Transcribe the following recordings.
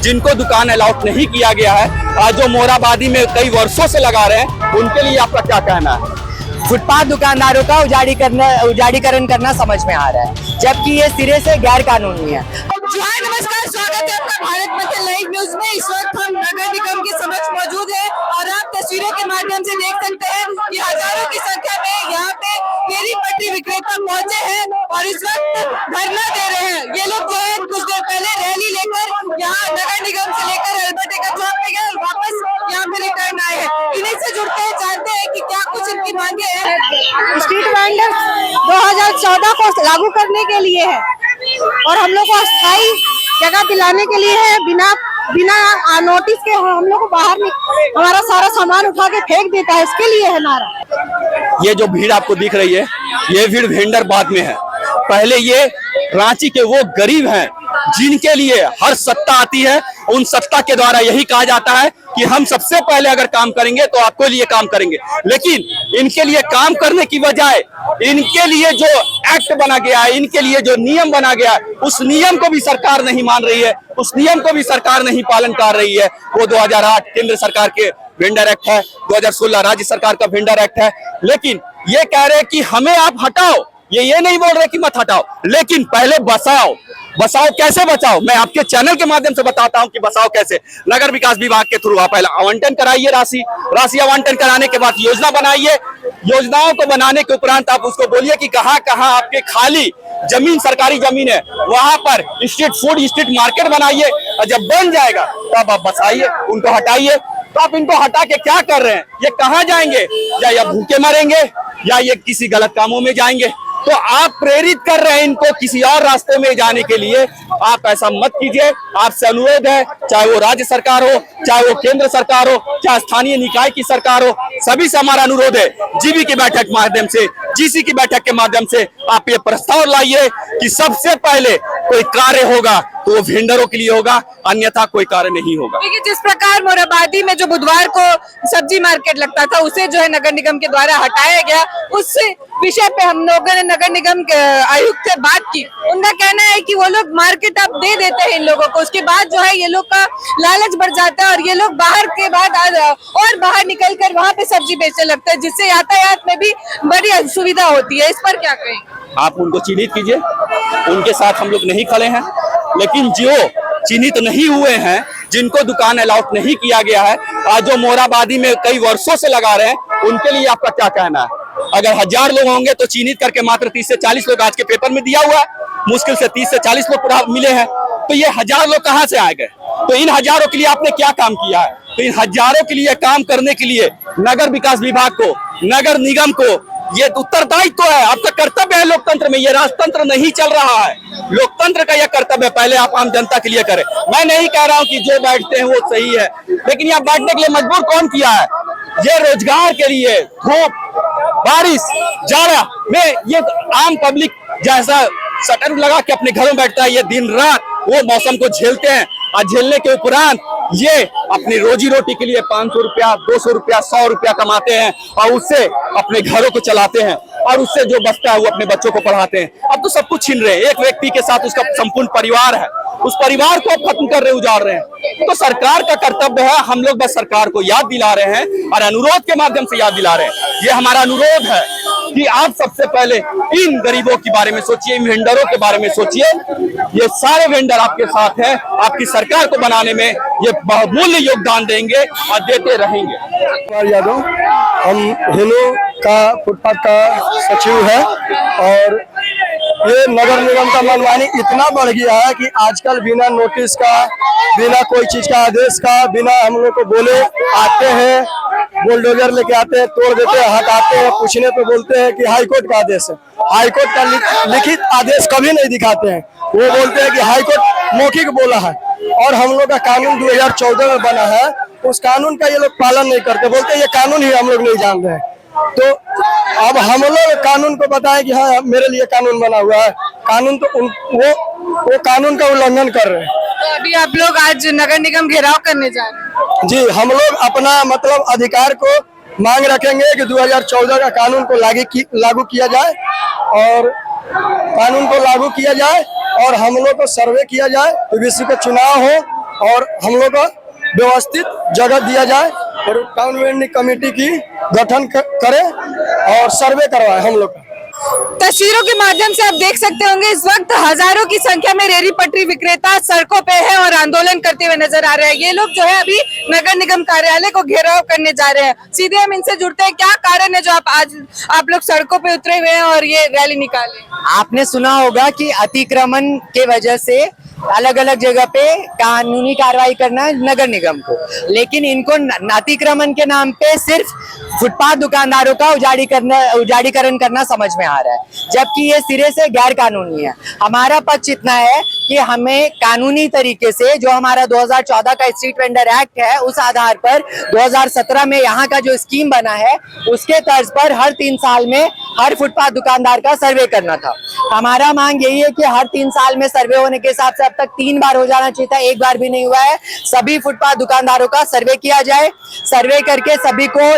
जिनको दुकान अलाउट नहीं किया गया है, जो मोराबादी में कई वर्षों से लगा रहे हैं, उनके लिए आपका क्या कहना है? फुटपाथ दुकानदारों का उजाड़ीकरण करना समझ में आ रहा है, जबकि ये सिरे से गैर कानूनी है। नमस्कार, स्वागत है आपका भारत मध्य लाइव न्यूज में। इस वक्त हम नगर निगम के समक्ष मौजूद हैं और आप तस्वीरों के माध्यम से देख सकते हैं कि हजारों की संख्या में यहाँ पे फेरी पटरी विक्रेता पहुंचे हैं और इस वक्त धरना दे रहे हैं। ये लोग जो है कुछ देर पहले रैली लेकर यहाँ नगर निगम से लेकर अल्बर्ट एक्का चौक पे गए और वापस यहाँ पे रिटर्न आए हैं। इन्हीं से जुड़ते हैं, जानते हैं कि क्या कुछ इनकी मांगे हैं। स्ट्रीट वेंडर 2014 को लागू करने के लिए है और हम लोग को अस्थायी जगह दिलाने के लिए है। बिना नोटिस के हम लोग को बाहर हमारा सारा सामान उठा के फेंक देता है, इसके लिए है नारा। ये जो भीड़ आपको दिख रही है, ये भीड़ वेंडर बाद में है। पहले ये रांची के वो गरीब हैं जिनके लिए हर सत्ता आती है, उन सत्ता के द्वारा यही कहा जाता है कि हम सबसे पहले अगर काम करेंगे तो आपके लिए काम करेंगे। लेकिन इनके लिए काम करने की बजाय इनके लिए जो एक्ट बना गया है, इनके लिए जो नियम बना गया है, उस नियम को भी सरकार नहीं मान रही है, उस नियम को भी सरकार नहीं पालन कर रही है। वो 2008 केंद्र सरकार के वेंडर एक्ट है, 2016 राज्य सरकार का वेंडर एक्ट है। लेकिन ये कह रहे हैं कि हमें आप हटाओ, ये नहीं बोल रहे कि मत हटाओ, लेकिन पहले बसाओ। बसाओ कैसे बचाओ? मैं आपके चैनल के माध्यम से बताता हूं कि बसाओ कैसे। नगर विकास विभाग के थ्रू आप पहले आवंटन कराइए, राशि आवंटन कराने के बाद योजना बनाइए। योजनाओं को बनाने के उपरांत आप उसको बोलिए कि कहां कहां आपके खाली जमीन, सरकारी जमीन है, वहां पर स्ट्रीट फूड, स्ट्रीट मार्केट बनाइए। और जब बन जाएगा तब आप बसाइए, उनको हटाइए। तो आप इनको हटा के क्या कर रहे हैं? ये कहां जाएंगे? या ये भूखे मरेंगे या ये किसी गलत कामों में जाएंगे? तो आप प्रेरित कर रहे हैं इनको किसी और रास्ते में जाने के लिए। आप ऐसा मत कीजिए। आपसे अनुरोध है, चाहे वो राज्य सरकार हो, चाहे वो केंद्र सरकार हो, चाहे स्थानीय निकाय की सरकार हो, सभी से हमारा अनुरोध है, जीबी की बैठक के माध्यम से, जीसी की बैठक के माध्यम से आप ये प्रस्ताव लाइए कि सबसे पहले कोई कार्य होगा तो वो वेंडरों के लिए होगा, अन्यथा कोई कार्य नहीं होगा। देखिए, जिस प्रकार मोराबादी में जो बुधवार को सब्जी मार्केट लगता था, उसे जो है नगर निगम के द्वारा हटाया गया, उस विषय पे हम लोगों ने नगर निगम के आयुक्त से बात की। उनका कहना है कि वो लोग मार्केट अब दे देते हैं इन लोगों को, उसके बाद जो है ये लोग का लालच बढ़ जाता है और ये लोग बाहर के बाद और बाहर निकल कर वहाँ पे सब्जी बेचने लगते हैं, जिससे यातायात में भी बड़ी असुविधा होती है। इस पर क्या कहें? आप उनको चिन्हित कीजिए, उनके साथ हम लोग नहीं खड़े हैं। लेकिन जो चिन्हित नहीं हुए हैं, जिनको दुकान अलाउट नहीं किया गया है, जो मोराबादी में कई वर्षों से लगा रहे हैं, उनके लिए आपका क्या कहना है? अगर 1000 लोग होंगे तो चिन्हित करके मात्र 30 से 40 लोग आज के पेपर में दिया हुआ है, मुश्किल से 30 से 40 लोग मिले हैं। तो ये 1000 लोग कहाँ से आ गए? तो इन हजारों के लिए आपने क्या काम किया है? तो इन हजारों के लिए काम करने के लिए नगर विकास विभाग को, नगर निगम को ये उत्तरदायित्व है, आपका कर्तव्य है लोकतंत्र में। ये राजतंत्र नहीं चल रहा है, लोकतंत्र का यह कर्तव्य पहले आप आम जनता के लिए करें। मैं नहीं कह रहा हूं कि जो बैठते हैं वो सही है, लेकिन यहाँ बैठने के लिए मजबूर कौन किया है? ये रोजगार के लिए धूप, बारिश, जाड़ा में ये आम पब्लिक जैसा शटर लगा के अपने घरों में बैठता है, ये दिन रात वो मौसम को झेलते हैं और झेलने के उपरांत ये अपनी रोजी रोटी के लिए 500 रुपया, 200 रुपया, 100 रुपया कमाते हैं और उससे अपने घरों को चलाते हैं और उससे जो बचता है वो अपने बच्चों को पढ़ाते हैं। अब तो सब कुछ छीन रहे हैं, एक व्यक्ति के साथ उसका संपूर्ण परिवार है, उस परिवार को खत्म कर रहे, उजाड़ रहे हैं। तो सरकार का कर्तव्य है, हम लोग बस सरकार को याद दिला रहे हैं और अनुरोध के माध्यम से याद दिला रहे हैं। ये हमारा अनुरोध है कि आप सबसे पहले इन गरीबों के बारे में सोचिए, इन वेंडरों के बारे में सोचिए। ये सारे वेंडर आपके साथ हैं, आपकी सरकार को बनाने में ये बहुमूल्य योगदान देंगे और देते रहेंगे। कुमार यादव, हम हिनो का फुटपाथ का सचिव है और ये नगर निगम का मनमानी इतना बढ़ गया है कि आजकल बिना नोटिस का, बिना कोई चीज का आदेश का, बिना हम लोग को बोले आते हैं, बुलडोजर लेके आते हैं, तोड़ देते हैं, हटाते हैं, पूछने पे बोलते हैं कि हाईकोर्ट का आदेश है। हाईकोर्ट का लिखित आदेश कभी नहीं दिखाते हैं, वो बोलते हैं कि हाईकोर्ट मौखिक बोला है। और हम लोग का कानून 2014 में बना है, उस कानून का ये लोग पालन नहीं करते, बोलते हैं ये कानून ही हम लोग नहीं जान रहे हैं। तो अब हम लोग कानून को बताएं कि हाँ मेरे लिए कानून बना हुआ है, कानून तो वो कानून का उल्लंघन कर रहे हैं। तो अभी आप लोग आज नगर निगम घेराव करने जा रहे हैं? जी, हम लोग अपना मतलब अधिकार को मांग रखेंगे कि 2014 का कानून को लागू किया जाए और कानून को लागू किया जाए और हम लोग को सर्वे किया जाए। तो विश्व का चुनाव हो और हम लोग को व्यवस्थित जगह दिया जाए और टाउन वेंडिंग कमेटी की गठन करे और सर्वे करवाए हम लोग का। तस्वीरों के माध्यम से आप देख सकते होंगे इस वक्त हजारों की संख्या में रेहड़ी पटरी विक्रेता सड़कों पे है और आंदोलन करते हुए नजर आ रहे हैं। ये लोग जो है अभी नगर निगम कार्यालय को घेराव करने जा रहे हैं। सीधे हम इनसे जुड़ते हैं, क्या कारण है जो आप लोग सड़कों पे उतरे हुए हैं और ये रैली निकाले? आपने सुना होगा कि अतिक्रमण के वजह से अलग अलग जगह पे कानूनी कार्रवाई करना है नगर निगम को, लेकिन इनको अतिक्रमण के नाम पे सिर्फ फुटपाथ दुकानदारों का उजाड़ीकरण करना समझ में आ रहा है, जबकि ये सिरे से गैर कानूनी है। हमारा पक्ष इतना है कि हमें कानूनी तरीके से जो हमारा 2014 का स्ट्रीट वेंडर एक्ट है उस आधार पर 2017 में यहाँ का जो स्कीम बना है उसके तर्ज पर हर 3 साल में हर फुटपाथ दुकानदार का सर्वे करना था। हमारा मांग यही है कि हर 3 साल में सर्वे होने के हिसाब से अब तक 3 बार हो जाना चाहिए था, 1 बार भी नहीं हुआ है। सभी फुटपाथ दुकानदारों का सर्वे किया जाए, सर्वे करके सभी को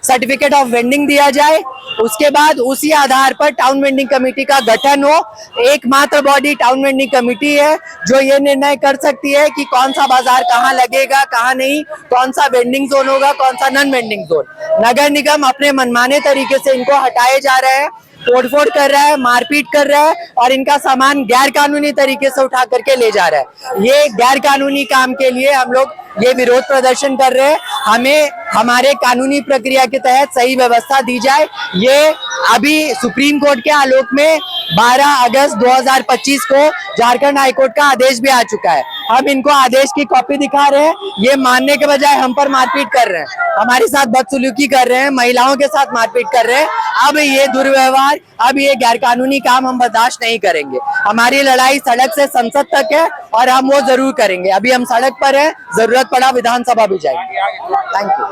सर्टिफिकेट ऑफ वेंडिंग दिया जाए, उसके बाद उसी आधार पर टाउन वेंडिंग कमेटी का गठन हो। एकमात्र बॉडी टाउन वेंडिंग कमेटी है जो ये निर्णय कर सकती है कि कौन सा बाजार कहाँ लगेगा, कहाँ नहीं, कौन सा वेंडिंग जोन होगा, कौन सा नॉन वेंडिंग जोन। नगर निगम अपने मनमाने तरीके से इनको हटाए जा रहे हैं, तोड़फोड़ कर रहा है, मारपीट कर रहा है और इनका सामान गैर कानूनी तरीके से उठा करके ले जा रहा है। ये गैर कानूनी काम के लिए हम लोग ये विरोध प्रदर्शन कर रहे हैं। हमें हमारे कानूनी प्रक्रिया के तहत सही व्यवस्था दी जाए। ये अभी सुप्रीम कोर्ट के आलोक में 12 अगस्त 2025 को झारखंड हाईकोर्ट का आदेश भी आ चुका है। हम इनको आदेश की कॉपी दिखा रहे हैं, ये मानने के बजाय हम पर मारपीट कर रहे हैं, हमारे साथ बदसलूकी कर रहे हैं, महिलाओं के साथ मारपीट कर रहे हैं। अब ये दुर्व्यवहार, अब ये गैर कानूनी काम हम बर्दाश्त नहीं करेंगे। हमारी लड़ाई सड़क से संसद तक है और हम वो जरूर करेंगे। अभी हम सड़क पर हैं, जरूरत पड़ा विधानसभा भी जाएंगे। Thank you.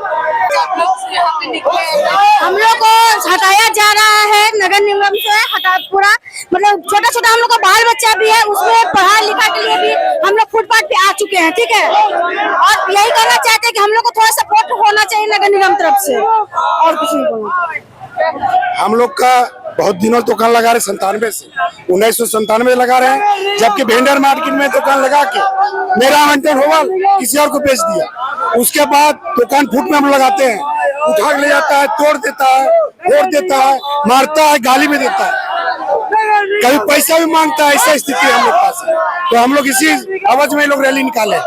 हम लोग को हटाया जा रहा है नगर निगम से, पूरा मतलब छोटा छोटा हम लोग का बाल बच्चा भी है, उसमें पढ़ा लिखा के लिए भी हम लोग फुटपाथ पे आ चुके हैं, ठीक है। और यही कहना चाहते हैं कि हम लोग को थोड़ा सपोर्ट होना चाहिए नगर निगम तरफ से, और कुछ नहीं बोलना। हम लोग का बहुत दिनों दुकान लगा रहे 97 से 1997 लगा रहे हैं, जबकि भेंडर मार्केट में दुकान लगा के मेरा हंटर होवल किसी और को बेच दिया। उसके बाद दुकान फुट में हम लगाते हैं, उठा के ले जाता है, तोड़ देता है, फोड़ देता है, मारता है, गाली भी देता है, कभी पैसा भी मांगता है। ऐसा स्थिति है हम लोग पास। तो हम लोग इसी आवाज में लोग रैली निकाले।